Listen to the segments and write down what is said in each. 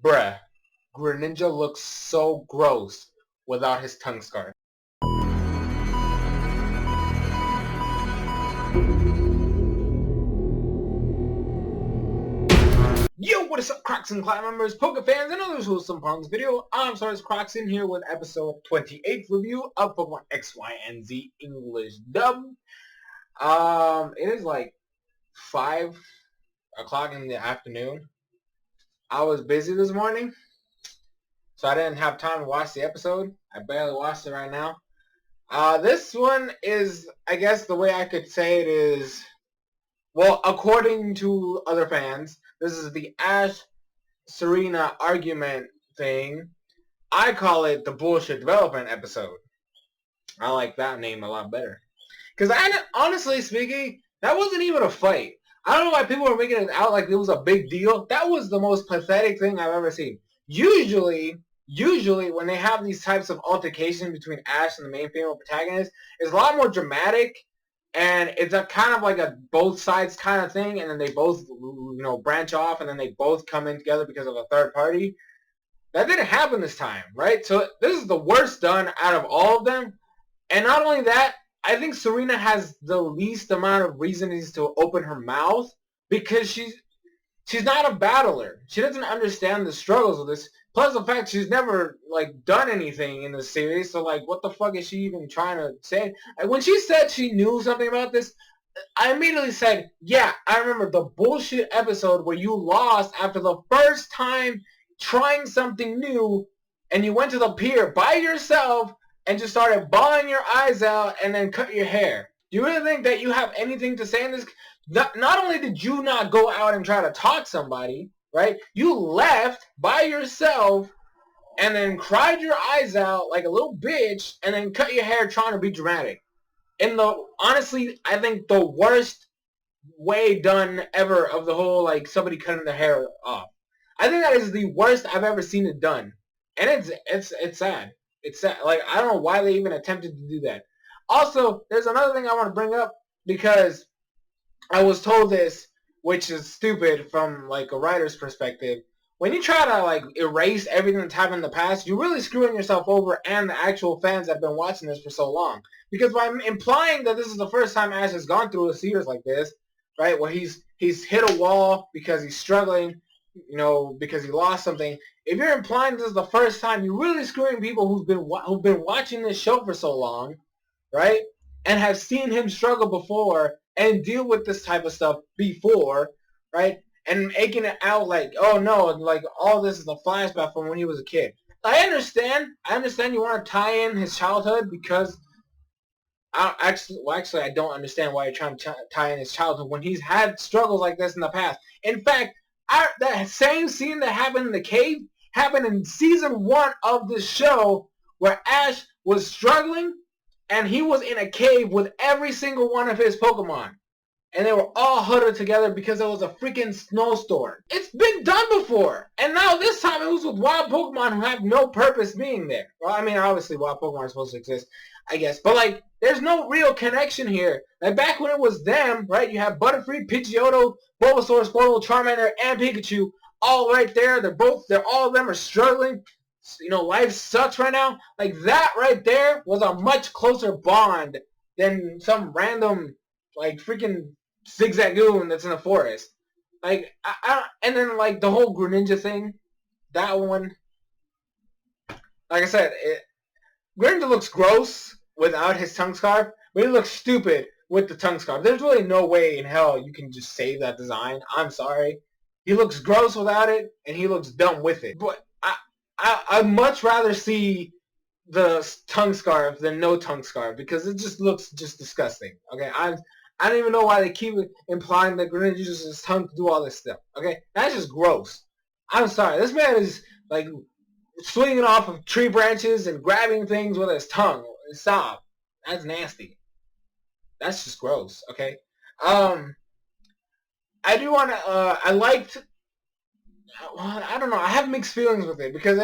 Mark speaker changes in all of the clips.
Speaker 1: Bruh, Greninja looks so gross without his tongue scarf. Yo, what is up, Crockxen Clan members, Poke fans, and others who will some on this video? I'm SoresanCrockxen here with episode 28 review of Pokemon XY&Z English dub. It is like 5 o'clock in the afternoon. I was busy this morning, so I didn't have time to watch the episode. I barely watched it right now. This one is, I guess the way I could say it is, well, according to other fans, this is the Ash Serena argument thing. I call it the bullshit development episode. I like that name a lot better. Because honestly speaking, that wasn't even a fight. I don't know why people were making it out like it was a big deal. That was the most pathetic thing I've ever seen. Usually when they have these types of altercations between Ash and the main female protagonist, it's a lot more dramatic. And it's a kind of like a both sides kind of thing, and then they both, branch off, and then they both come in together because of a third party. That didn't happen this time, right? So this is the worst done out of all of them. And not only that, I think Serena has the least amount of reasons to open her mouth because she's not a battler. She doesn't understand the struggles of this. Plus the fact she's never done anything in the series, so what the fuck is she even trying to say? When she said she knew something about this, I immediately said, yeah, I remember the bullshit episode where you lost after the first time trying something new, and you went to the pier by yourself and just started bawling your eyes out and then cut your hair. Do you really think that you have anything to say in this? Not only did you not go out and try to talk somebody, right? You left by yourself and then cried your eyes out like a little bitch and then cut your hair trying to be dramatic. Honestly, I think the worst way done ever of the whole somebody cutting their hair off. I think that is the worst I've ever seen it done. And it's sad. It's sad. I don't know why they even attempted to do that. Also, there's another thing I want to bring up because I was told this, which is stupid from a writer's perspective. When you try to erase everything that's happened in the past, you're really screwing yourself over and the actual fans that have been watching this for so long. Because by implying that this is the first time Ash has gone through a series like this, right, where he's hit a wall because he's struggling, because he lost something. If you're implying this is the first time, you're really screwing people who've been watching this show for so long, right, and have seen him struggle before and deal with this type of stuff before, right? And making it out oh no, all this is a flashback from when he was a kid. I understand you want to tie in his childhood because actually I don't understand why you're trying to tie in his childhood when he's had struggles like this in the past. In fact, that same scene that happened in the cave happened in season 1 of the show where Ash was struggling and he was in a cave with every single one of his Pokemon. And they were all huddled together because there was a freaking snowstorm. It's been done before. And now this time it was with wild Pokemon who have no purpose being there. Well, I mean, obviously wild Pokemon are supposed to exist, I guess. But there's no real connection here. Back when it was them, right, you have Butterfree, Pidgeotto, Bulbasaur, Squirtle, Charmander, and Pikachu all right there. All of them are struggling. Life sucks right now. That right there was a much closer bond than some random, freaking Zigzagoon that's in the forest. And then, the whole Greninja thing, that one, like I said, Greninja looks gross without his tongue scarf, but he looks stupid with the tongue scarf. There's really no way in hell you can just save that design. I'm sorry. He looks gross without it, and he looks dumb with it. But I'd much rather see the tongue scarf than no tongue scarf because it just looks disgusting. Okay, I don't even know why they keep implying that Greninja uses his tongue to do all this stuff. Okay, that's just gross. I'm sorry. This man is swinging off of tree branches and grabbing things with his tongue. Stop. That's nasty. That's just gross. Okay. I do want to. I don't know. I have mixed feelings with it because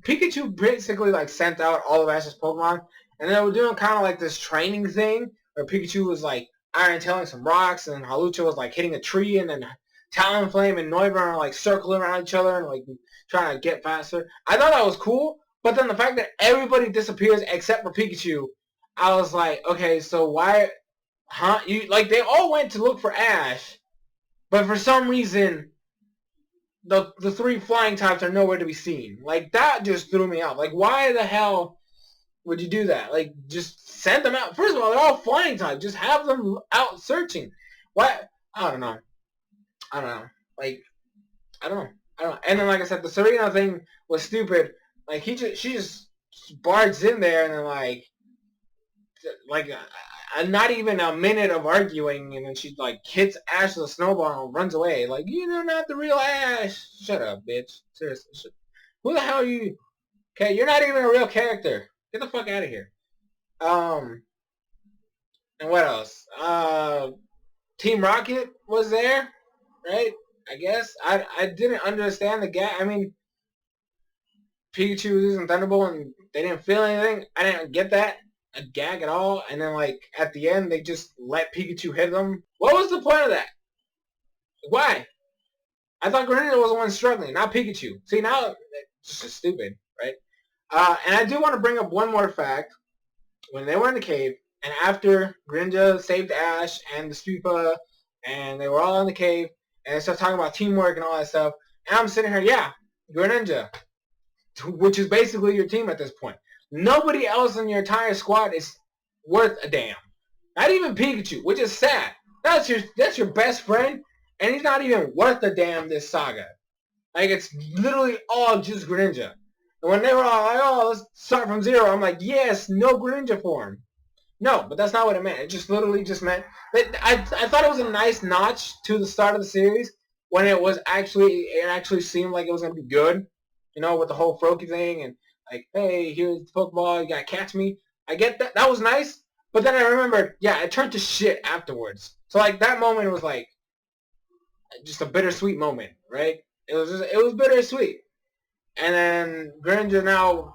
Speaker 1: Pikachu basically sent out all of Ash's Pokemon, and they were doing kind of this training thing where Pikachu was Iron Tailing some rocks, and Hawlucha was hitting a tree, and then Talonflame and Noivern are circling around each other and trying to get faster. I thought that was cool, but then the fact that everybody disappears except for Pikachu, I was like, okay, so why, huh? You like they all went to look for Ash, but for some reason, the three flying types are nowhere to be seen. Like that just threw me out. Like why the hell would you do that? Like just send them out. First of all, they're all flying types. Just have them out searching. Why? I don't know. Like I don't know. And then, like I said, the Serena thing was stupid. Like she just barges in there and then not even a minute of arguing, and then she like hits Ash with a snowball and runs away. Like you're not the real Ash. Shut up, bitch. Seriously. Who the hell are you? Okay, you're not even a real character. Get the fuck out of here. And what else? Team Rocket was there, right? I guess I didn't understand the gag. I mean, Pikachu was using Thunderbolt and they didn't feel anything. I didn't get that a gag at all. And then like at the end they just let Pikachu hit them. What was the point of that? Why? I thought Greninja was the one struggling, not Pikachu. See, now it's just stupid, right? And I do want to bring up one more fact. When they were in the cave, and after Greninja saved Ash and the Stupa, and they were all in the cave, and they started talking about teamwork and all that stuff, and I'm sitting here, yeah, Greninja, which is basically your team at this point. Nobody else in your entire squad is worth a damn. Not even Pikachu, which is sad. That's your best friend, and he's not even worth a damn this saga. Like, it's literally all just Greninja. And when they were all like, oh, let's start from zero, I'm like, yes, no Greninja form. No, but that's not what it meant. It just literally just meant that I thought it was a nice notch to the start of the series when it actually seemed like it was gonna be good, you know, with the whole Froakie thing and like, hey, here's the Pokeball, you gotta catch me. I get that. That was nice, but then I remembered, yeah, it turned to shit afterwards. So like that moment was like just a bittersweet moment, right? It was bittersweet. And then Greninja now,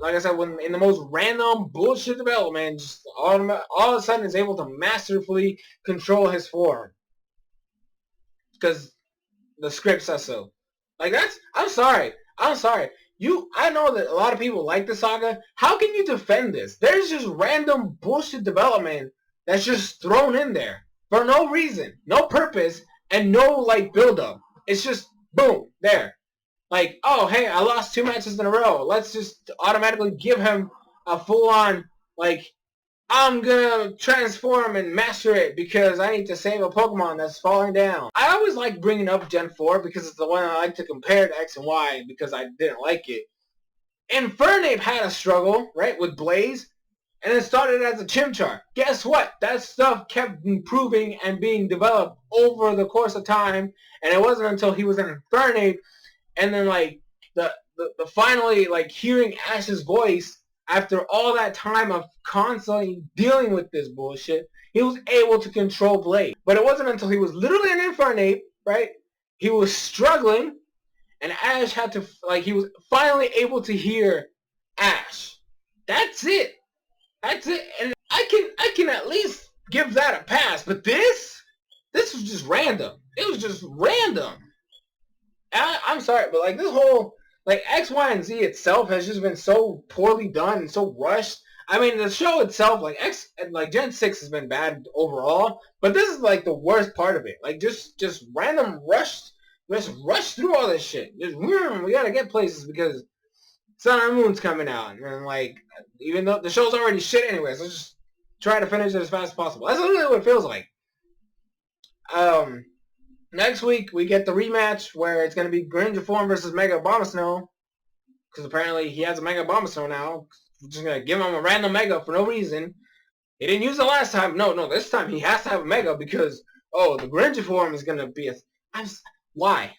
Speaker 1: like I said, when in the most random bullshit development, just all of a sudden is able to masterfully control his form. Because the script says so. Like that's, I'm sorry. I know that a lot of people like the saga. How can you defend this? There's just random bullshit development that's just thrown in there for no reason, no purpose, and no like build up. It's just boom, there. Like, oh, hey, I lost 2 matches in a row. Let's just automatically give him a full-on, like, I'm gonna transform and master it because I need to save a Pokemon that's falling down. I always like bringing up Gen 4 because it's the one I like to compare to X and Y because I didn't like it. Infernape had a struggle, right, with Blaze, and it started as a Chimchar. Guess what? That stuff kept improving and being developed over the course of time, and it wasn't until he was in Infernape and then like the finally like hearing Ash's voice after all that time of constantly dealing with this bullshit, he was able to control Blade. But it wasn't until he was literally an Infernape, right? He was struggling, and Ash had to like he was finally able to hear Ash. That's it. And I can at least give that a pass. But this was just random. It was just random. I'm sorry, but like this whole like X, Y, and Z itself has just been so poorly done and so rushed. I mean, the show itself, like Gen 6 has been bad overall, but this is like the worst part of it. Like just random rushed, just rush through all this shit. Just we gotta get places because Sun and Moon's coming out, and like even though the show's already shit anyways, let's just try to finish it as fast as possible. That's literally what it feels like. Next week, we get the rematch where it's going to be Greninja form versus Mega Abomasnow. Because apparently he has a Mega Abomasnow now. We're just going to give him a random Mega for no reason. He didn't use it last time. No, this time he has to have a Mega because, oh, the Greninja form is going to be a... Why?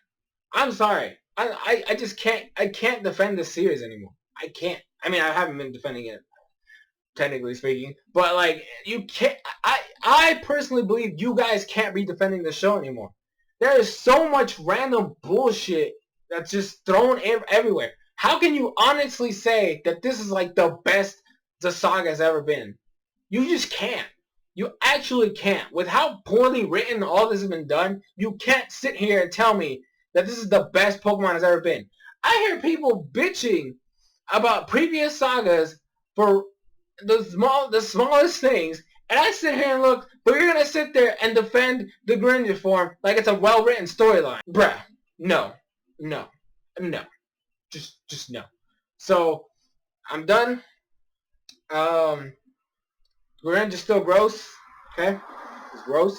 Speaker 1: I'm sorry. I just can't... I can't defend this series anymore. I can't. I mean, I haven't been defending it, technically speaking. But, like, you can't... I personally believe you guys can't be defending the show anymore. There is so much random bullshit that's just thrown everywhere. How can you honestly say that this is like the best the saga has ever been? You just can't. You actually can't. With how poorly written all this has been done, you can't sit here and tell me that this is the best Pokemon has ever been. I hear people bitching about previous sagas for the smallest things, and I sit here and look, but you're gonna sit there and defend the Greninja form like it's a well-written storyline. Bruh, no. Just no. So, I'm done. Greninja's still gross, okay? He's gross.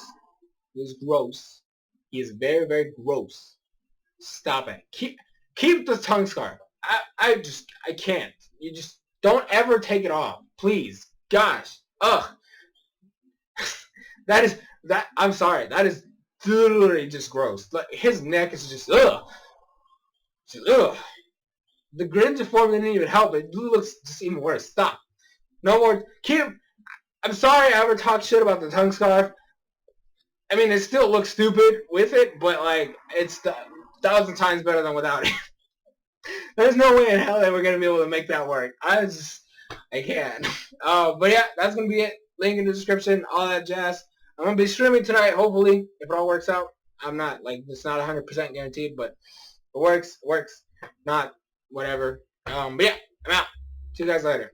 Speaker 1: He's gross. He is very, very gross. Stop it. Keep the tongue scarf. I can't. You just don't ever take it off. Please. Gosh. Ugh. I'm sorry. That is literally just gross. Like, his neck is just ugh. Just, ugh. The Greninja form didn't even help. It looks just even worse. Stop. No more. I'm sorry I ever talked shit about the tongue scarf. I mean, it still looks stupid with it, but like, it's 1,000 times better than without it. There's no way in hell that we're gonna be able to make that work. I can't. But yeah, that's gonna be it. Link in the description, all that jazz. I'm gonna be streaming tonight, hopefully, if it all works out. I'm not like, it's not 100% guaranteed, but if it works. Not whatever. But yeah, I'm out. See you guys later.